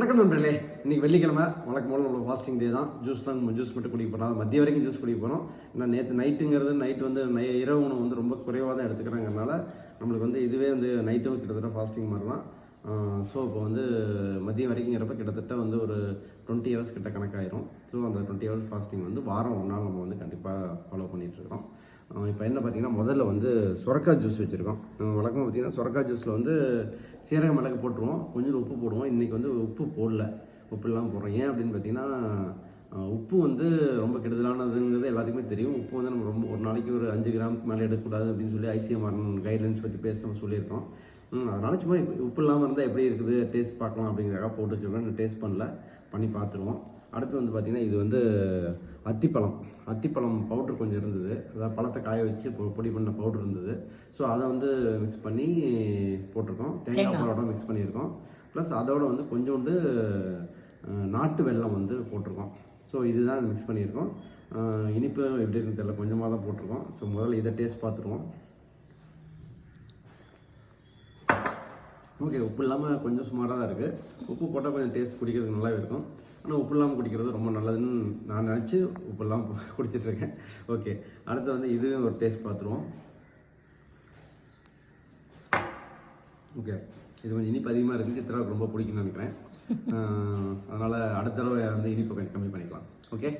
வணக்கம் நண்பர்களே, இன்னைக்கு வெள்ளிக்கிழமை வழக்கம் போல் நம்ம ஃபாஸ்டிங் டே தான். ஜூஸ் மட்டும் குடிக்க போகிறோம். மதிய வரைக்கும் ஜூஸ் குடிக்க போகிறோம். ஏன்னா நேற்று நைட்டு வந்து இரவு உணவு வந்து ரொம்ப குறைவாக தான் எடுத்துக்கிறாங்கனால நம்மளுக்கு வந்து இதுவே வந்து நைட்டும் கிட்டத்தட்ட ஃபாஸ்டிங் மாதிரி தான். ஸோ இப்போ வந்து மதியம் வரைக்குங்கிறப்ப கிட்டத்தட்ட வந்து ஒரு 20 ஹவர்ஸ் கிட்ட கணக்காயிரும். ஸோ அந்த 20 ஹவர்ஸ் ஃபாஸ்டிங் வந்து வாரம் ஒரு நாள் நம்ம வந்து கண்டிப்பாக ஃபாலோ பண்ணிகிட்ருக்கோம். இப்போ என்ன பார்த்திங்கன்னா, முதல்ல வந்து சுரக்காய் ஜூஸ் வச்சுருக்கோம். வழக்கமாக பார்த்திங்கன்னா சுரக்காய் ஜூஸில் வந்து சீரக மிளகு போட்டுருவோம், கொஞ்சம் உப்பு போடுவோம். இன்றைக்கி வந்து உப்பு போடல, உப்பு இல்லாமல் போடுறோம். ஏன் அப்படின்னு பார்த்திங்கன்னா, உப்பு வந்து ரொம்ப கெடுதலானதுங்கிறது எல்லாத்துக்குமே தெரியும். உப்பு வந்து நம்ம ரொம்ப ஒரு நாளைக்கு ஒரு 5 கிராமுக்கு மேலே எடுக்கக்கூடாது அப்படின்னு சொல்லி ICMR கைட்லைன்ஸ் பற்றி பேச நம்ம சொல்லியிருக்கோம். அதனால் சும்மா உப்பு இல்லாமல் இருந்தால் எப்படி இருக்குது டேஸ்ட் பார்க்கலாம் அப்படிங்கிறதுக்காக போட்டு வச்சுருக்கோம். டேஸ்ட் பண்ணி பார்த்துருவோம். அடுத்து வந்து பார்த்திங்கன்னா, இது வந்து அத்திப்பழம் பவுட்ரு கொஞ்சம் இருந்தது. அதாவது பழத்தை காய வச்சு பொடி பண்ண பவுட்ரு இருந்தது. ஸோ அதை வந்து மிக்ஸ் பண்ணி போட்டிருக்கோம். தேங்காய் பாலோட மிக்ஸ் பண்ணியிருக்கோம். ப்ளஸ் அதோட வந்து கொஞ்சோண்டு நாட்டு வெல்லம் வந்து போட்டிருக்கோம். ஸோ இதுதான் மிக்ஸ் பண்ணியிருக்கோம். இனிப்பு எப்படி இருக்குன்னு தெரியல, கொஞ்சமாக தான் போட்டிருக்கோம். ஸோ முதல்ல இதை டேஸ்ட் பார்த்துருவோம். ஓகே, உப்பு இல்லாமல் கொஞ்சம் சுமாராக தான் இருக்குது. உப்பு போட்டால் கொஞ்சம் டேஸ்ட் குடிக்கிறதுக்கு நல்லாவே இருக்கும். ஆனால் உப்பு இல்லாமல் குடிக்கிறது ரொம்ப நல்லதுன்னு நான் நினச்சி உப்பு இல்லாமல் குடிச்சிட்ருக்கேன். ஓகே, அடுத்து வந்து இதுவும் ஒரு டேஸ்ட் பார்த்துருவோம். ஓகே, இது கொஞ்சம் இனிப்பு அதிகமாக இருக்குது. சித்திராவுக்கு ரொம்ப பிடிக்கும்னு நினைக்கிறேன். அதனால் அடுத்த தடவை வந்து இனிப்பு கொஞ்சம் கம்மி பண்ணிக்கலாம். ஓகே.